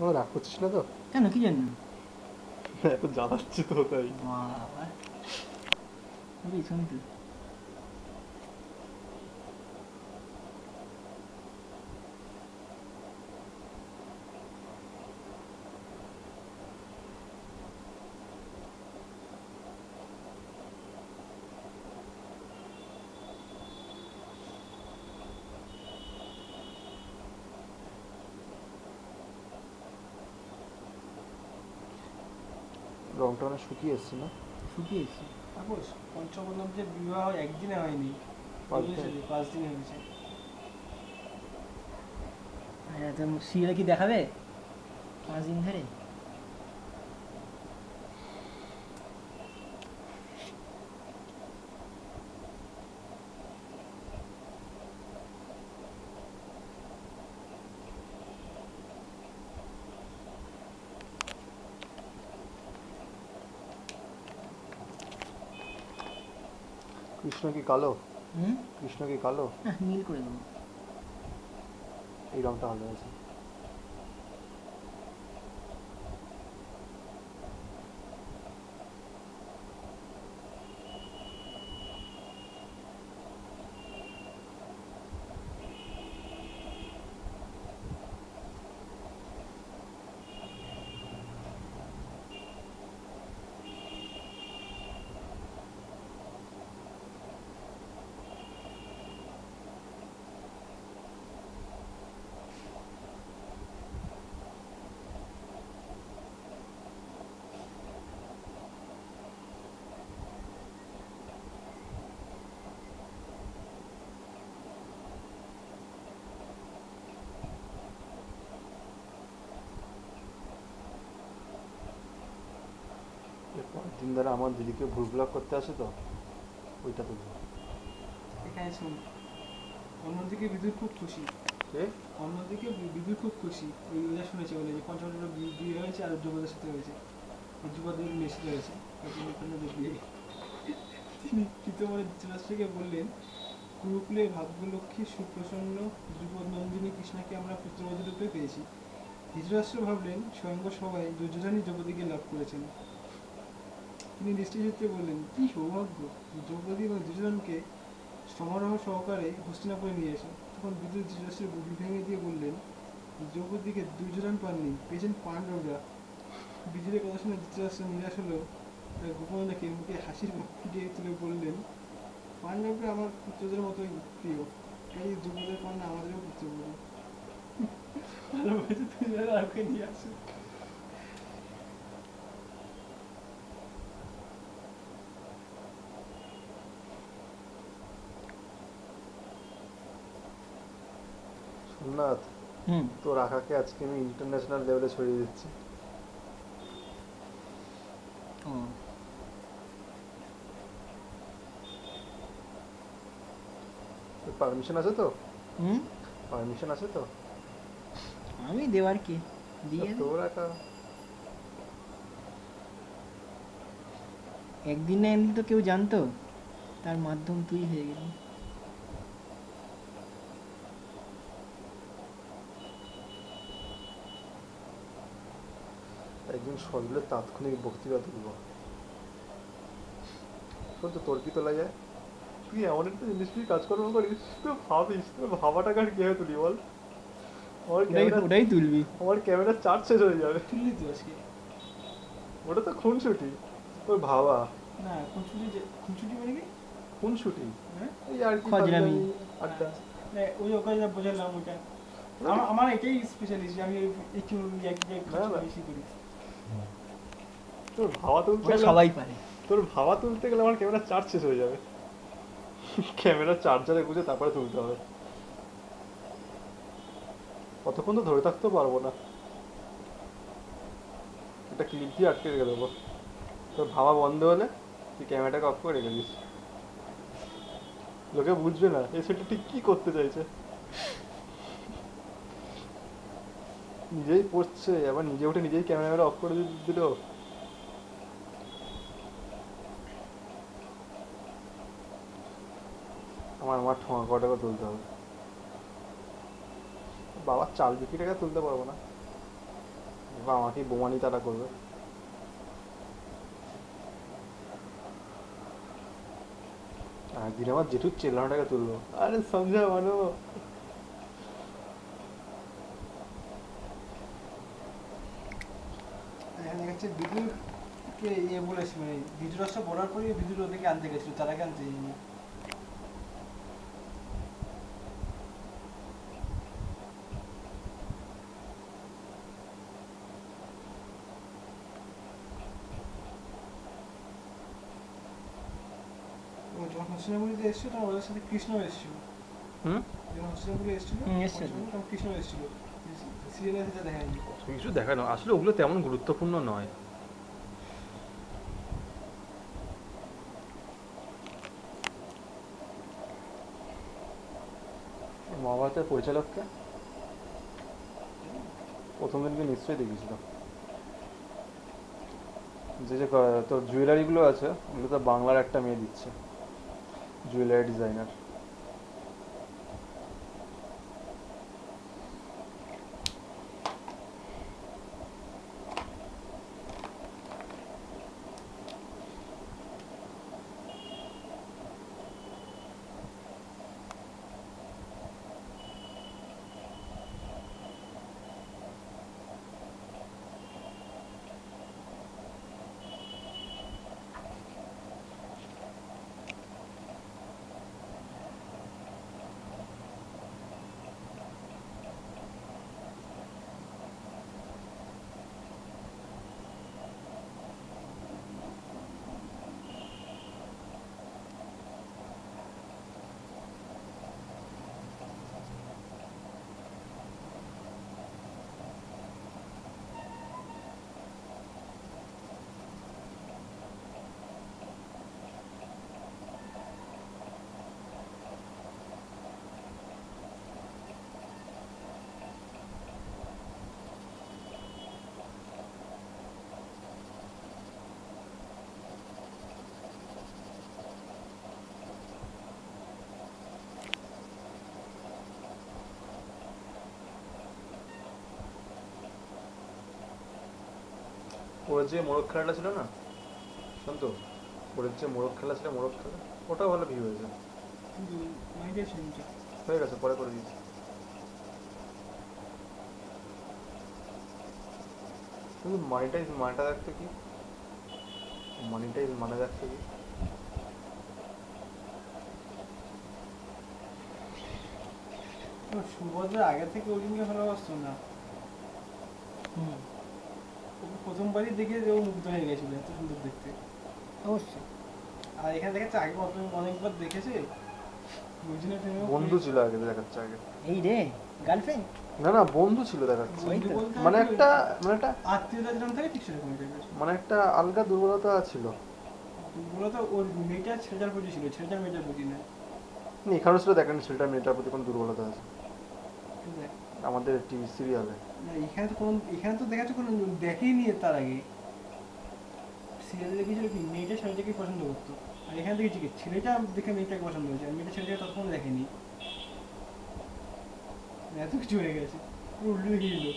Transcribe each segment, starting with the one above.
ও রাগ করছিস না তো? কেন, কি জন্য? এত জ্বালাচ্ছি তো তাই। বাবা, ওরে শুনি তো। রংটা অনেক শুকিয়ে এসছে না? শুকিয়েছি। তারপর পঞ্চবল্লভ যে বিবাহ একদিনে হয়নি, 5 দিন। 5 দিন হয়েছে। হ্যাঁ, তো সিরিয়াল কি দেখাবে 5 দিন ধরে? কৃষ্ণ কি কালো? হুম। কৃষ্ণ কি কালো? হ্যাঁ, নীল করে দেবো। এই রংটা ভালো আছে। এই 5 দিন ধরে আমার দিদিকে ভুল ব্লক করতে আসে তো, ওইটা তুলবো। এখানে শুন, অন্যদিকে বিদুর খুব খুশি। কে? অন্যদিকে বিদুর খুব খুশি, ওই ওরা শুনেছে বলে যে পঞ্চমটা বিয়ে হয়েছে আর যুবদের সাথে হয়েছে। যুবদের মেসেজ হয়েছে, বিয়ে। তিনি প্রীতমরে ধৃতরাষ্ট্রকে বললেন, কুরুকুলের ভাগ্যলক্ষ্মী সুপ্রসন্ন ধ্রুপদ নন্দিনী কৃষ্ণাকে আমরা পুত্রবধূ রূপে পেয়েছি। ধৃতরাষ্ট্র ভাবলেন স্বয়ংবর সবাই দুর্যোধনই দ্রৌপদীকে লাভ করেছেন। তিনি দৃষ্টিসূত্রে বললেন, কি সৌভাগ্য! দ্রৌপদী এবং দুর্যোধনকে সমারোহ সহকারে হস্তিনাপুরে নিয়ে এসে। তখন বিদুর ধৃতরাষ্ট্রের বুদ্ধি ভেঙে দিয়ে বললেন, দ্রৌপদীকে দুর্যোধন পাননি, পেয়েছেন পাণ্ডবরা। বিদুরের কথা শুনে ধৃতরাষ্ট্র নিরাশ হলেও তার গোপন রেখে মুখে হাসির মুখ ফুটিয়ে তুলে বললেন, পাণ্ডবরা আমার পুত্রদের মতোই প্রিয়, কাজে দ্রৌপদের কন্যা আমাদেরও পুত্রবধূ। ভালো হয়েছে তুমি আর ওকে নিয়ে আসো। সোমনাথ, হুম। তোর আঁকাকে আজকে আমি ইন্টারন্যাশনাল লেভেলে ছড়িয়ে দিচ্ছি। ও। তোর পারমিশন আছে তো? হুম। পারমিশন আছে তো? আমি দেওয়ার কে, দিয়ে দে। তোর আঁকা। একদিন না এমনি তো কেউ জানতো, তার মাধ্যম তুই হয়ে গেলি। একদিন সজলের তাৎক্ষণিক বক্তৃতা তুলব। শোন তো, তোর কি তোলা যায়? তুই এমন একটা ইন্ডাস্ট্রি কাজকর্ম করিস, তুই ভাবিস তোর ভাবাটাকে আর কিভাবে তুলি বল? আমার ওটাই ক্যামেরা ওটাই তুলবি। আমার ক্যামেরার চার্জ শেষ হয়ে যাবে। তুললি তো আজকে? ওটা তো খুনসুটি। ওই ভাবা। না, খুনসুটি মানে কি? খুনসুটি। হ্যাঁ। এই আর কি খজরামি। ফাজলামি, আড্ডা। আচ্ছা। না, ওই ওখানে যা বোঝালাম ওইটা। ওটা আমার এটাই স্পেশালিস্ট, আমি একটু না খুনসুটি না, বেশি করি। তোর ভাবা তুলতে ওটা গেলে সবাই পারে। তোর ভাবা তুলতে গেলে আমার ক্যামেরার চার্জ শেষ হয়ে যাবে। ক্যামেরার চার্জারে গুঁজে তারপরে তুলতে হবে। কতক্ষণ তো ধরে থাকতেও পারবো না। একটা ক্লিপ দিয়ে আটকে রেখে দেবো। তোর ভাবা বন্ধ হলে তুই ক্যামেরাটাকে অফ করে রেখে দিস। লোকে বুঝবে না এই সেটা ঠিক কি করতে চাইছে। নিজেই পড়ছে আবার নিজে উঠে নিজেই ক্যামেরা অফ করে দিল। আমার ঠোঁয়া কটাকে তুলতে হবে। বাবার চাল বিক্রি টাকা তুলতে পারবো না। এবার আমাকেই বোমানি তারা করবে। একদিন আমার জেঠুর চেল্লাটাকে তুললো, আরে সমঝা মানো। এখানে দেখাচ্ছে বিদুরকে ইয়ে বলেছে, মানে বিদুর আসা বলার পরে বিদুর ওদেরকে আনতে গেছিল, তার আগে আনতে যায়নি। ও যখন হস্তিনাপুরিতে এসেছিল তখন ওদের সাথে কৃষ্ণ এসেছিল। হুম, যখন হস্তিনাপুরে এসেছিল এসেছিল। তখন কৃষ্ণ এসেছিল, সিরিয়ালে সেটা দেখায়নি। কিছু দেখানো আসলে ওগুলো তেমন গুরুত্বপূর্ণ নয়। মহাভারতের পরিচালককে প্রথম দিনকে নিশ্চয়ই দেখেছিল। যে যে তোর জুয়েলারিগুলো আছে ওগুলো তো বাংলার একটা মেয়ে দিচ্ছে, জুয়েলারি ডিজাইনার। ওর যে মোরগ খেলাটা ছিল না, শোন তো, ওর যে মোরগ খেলা ছিল, মোরগ খেলা ওটাও ভালো ভিউ হয়েছে। কিন্তু মাইন্ডের শুনছে। হয়ে গেছে, পরে করে দিয়েছি। কিন্তু মানিটাইজ মানেটা দেখতে কি, মানিটাইজ মানে দেখতে কি, সুভদ্রা আগে থেকে অর্জুনকে ভালোবাসতো না, ওকে প্রথমবারই দেখে ও মুগ্ধ হয়ে গেছিল, এত সুন্দর দেখতে। অবশ্যই। আর এখানে দেখাচ্ছে আগে অনেকবার দেখেছে, অর্জুনের প্রেমে বন্ধু ছিল আগে, দেখাচ্ছে আগে। এই রে, গার্লফ্রেন্ড। না না, বন্ধু ছিল দেখাচ্ছে। বন্ধু বলতে মানে আর কি, একটা মানে একটা আত্মীয়তা যেরকম থাকে ঠিক সেরকম টাইপের। মানে একটা আলগা দুর্বলতা ছিল। দুর্বলতা ওর মেয়েটা ছেলেটার প্রতি ছিল, ছেলেটার মেয়েটার প্রতি না। এখানেও ছিল দেখেন, ছেলেটার মেয়েটার প্রতি কোনো দুর্বলতা আছে দেখ, আমাদের টিভি সিরিয়ালে। না এখানে তো দেখাচ্ছে কোনো দেখেই নিয়ে তার আগে সিরিয়ালে দেখেছিল কি মেয়েটা ছেলেটাকে পছন্দ করতো, আর এখানে দেখেছি কি ছেলেটা দেখে মেয়েটাকে পছন্দ হয়েছে, আর মেয়েটা ছেলেটাকে ততক্ষণ দেখেনি। এত কিছু হয়ে গেছে, পুরো উল্টো দেখিয়ে দিল।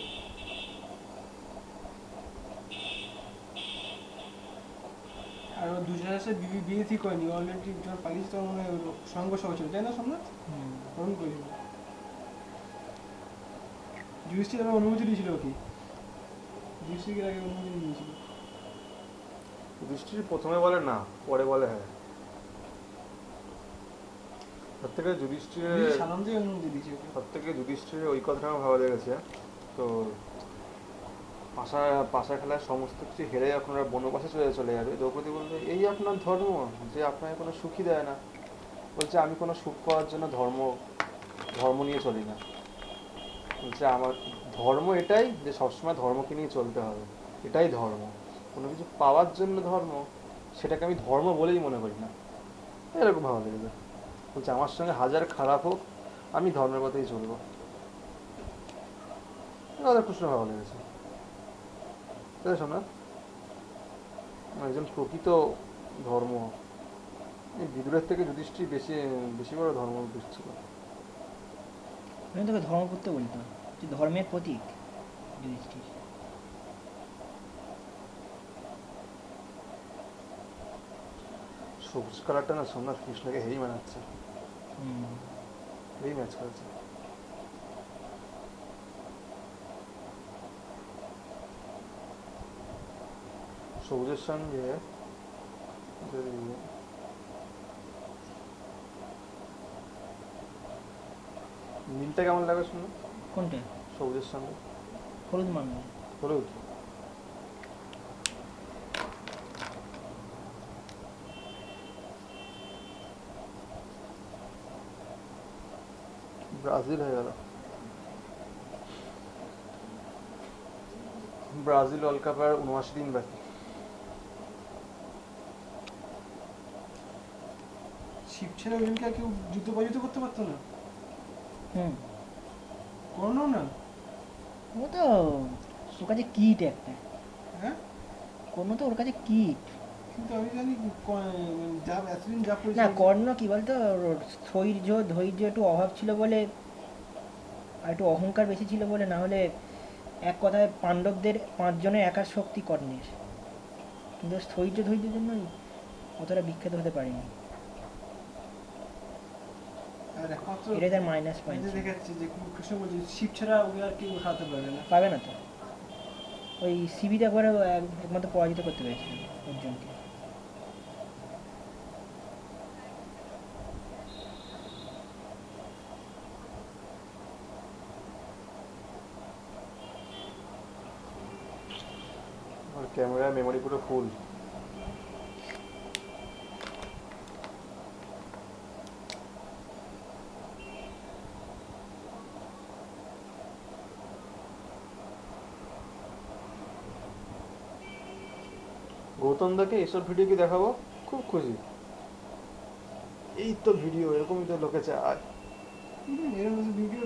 আর ও দুজনের সাথে বিয়ে ঠিক হয়নি, অলরেডি যখন পালিয়েছে তখন মনে হয় সংঘর্ষ হয়েছিল, তাই না সোমনাথ? ফোন করেছিল যুধিষ্ঠির, আমার অনুমতি দিয়েছিল কি যুধিষ্ঠির আগে অনুমতি নিয়েছিল। দৃষ্টির প্রথমে বলে না, পরে বলে হ্যাঁ। সব থেকে যুধিষ্ঠিরের সানন্দে অনুমতি দিয়েছে ওকে। সব থেকে যুধিষ্ঠিরের ওই কথাটা আমার ভালো লেগেছে। তো পাশা পাশা খেলার সমস্ত কিছু হেরে আপনারা বনবাসে চলে যাবে, দ্রৌপদী বলবে এই আপনার ধর্ম যে আপনাকে কোনো সুখী দেয় না। বলছে আমি কোনো সুখ পাওয়ার জন্য ধর্ম নিয়ে চলি না। বলছে আমার ধর্ম এটাই যে সবসময় ধর্মকে নিয়ে চলতে হবে, এটাই ধর্ম। কোনো কিছু পাওয়ার জন্য ধর্ম, সেটাকে আমি ধর্ম বলেই মনে করি না। এরকম ভালো লেগেছে। বলছে আমার সঙ্গে হাজার খারাপ হোক, আমি ধর্মের পথেই চলবো। রাধাকৃষ্ণ ভালো লেগেছে, তাই শোনা একজন প্রকৃত ধর্ম। এই বিদুরের থেকে যুধিষ্ঠির বেশি বেশি বড় ধর্ম ছিল। আমি তোকে ধর্ম করতে বলতাম, তুই ধর্মের প্রতীক যুধিষ্ঠির। সবুজ কালারটা না সোমনাথ কৃষ্ণকে হেই মানাচ্ছে, হুম। হেই ম্যাচ করেছে। সবুজের সঙ্গে যদি নীলটা কেমন লাগে শুনো, কোনটা? সবুজের সঙ্গে হলুদ মানবে। হলুদ। ব্রাজিল হয়ে গেল, ব্রাজিল ওয়ার্ল্ড কাপ আর 79 দিন বাকি। শিব ছেড়ে ওই জনকে আর কেউ যুদ্ধ পরাজিত করতে পারতো না, হুম। করোনাও না। ও তো ওর কাছে কিট একটা, হ্যাঁ, কোনো তো ওর কাছে কিট। কিন্তু আমি জানি যা এতদিন যা না করেছে কর্ণ কি বলতো, ওর ধৈর্য ধৈর্য একটু অভাব ছিল বলে, আর একটু অহংকার বেশি ছিল বলে, না হলে এক কথায় পাণ্ডবদের 5 জনের একার শক্তি কর্ণের, কিন্তু ও ধৈর্য ধৈর্যের জন্যই অতটা বিখ্যাত হতে পারেনি। আর একমাত্র এটাই তার মাইনাস এতে পয়েন্ট। দেখাচ্ছে যে কৃষ্ণ বলছে শিব ছাড়া ওকে আর কেউ হারাতে পারবে না। পাবে না তো, ওই সিবিতে একবারে একমাত্র পরাজিত করতে পেরেছিল অর্জুনকে। আর ক্যামেরার মেমোরি পুরো ফুল। গৌতম দাকে এইসব ভিডিও কি দেখাবো, খুব খুশি। এই তো ভিডিও, এরকমই তো লোকে চায়। এরকম ভিডিও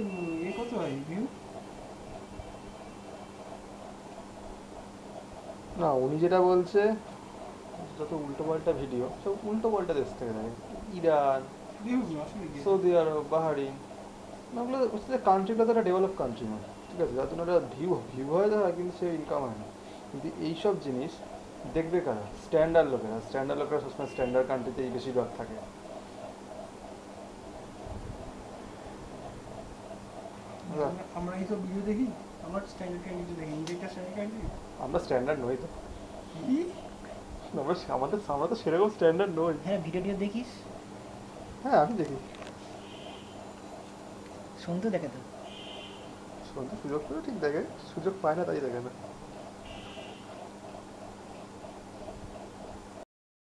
কত হয় ভিউ? না উনি যেটা বলছে, যত উল্টো পাল্টা ভিডিও সব উল্টো পাল্টা দেশ থেকে থাকে, ইরান, দেখুন আসলে কি সৌদি আরব, বাহারিন, ওগুলো হচ্ছে কান্ট্রিগুলো তো একটা ডেভেলপ কান্ট্রি নয়, ঠিক আছে, যার জন্য একটা ভিউ ভিউ হয়ে যায় কিন্তু সে ইনকাম হয় না। কিন্তু এইসব জিনিস দেখবে কারা, স্ট্যান্ডার্ড লোকেরা। স্ট্যান্ডার্ড লোকেরা সবসময় স্ট্যান্ডার্ড কান্ট্রিতেই বেশিরভাগ থাকে। আমরা এই সব ভিডিও দেখি, আমার স্ট্যান্ডার্ড ক্যান্ডিডেট দেখি, নিজেটা স্ট্যান্ডার্ড ক্যান্ডিডেট আমরা স্ট্যান্ডার্ড নই তো, কি? আমরা তো সেরকম স্ট্যান্ডার্ড নই। হ্যাঁ ভিডিও টিডিও দেখিস? হ্যাঁ আমি দেখি, সন্তু দেখে তো। শুনতে সুযোগ পেলে ঠিক দেখে, সুযোগ পায় না তাই দেখে না।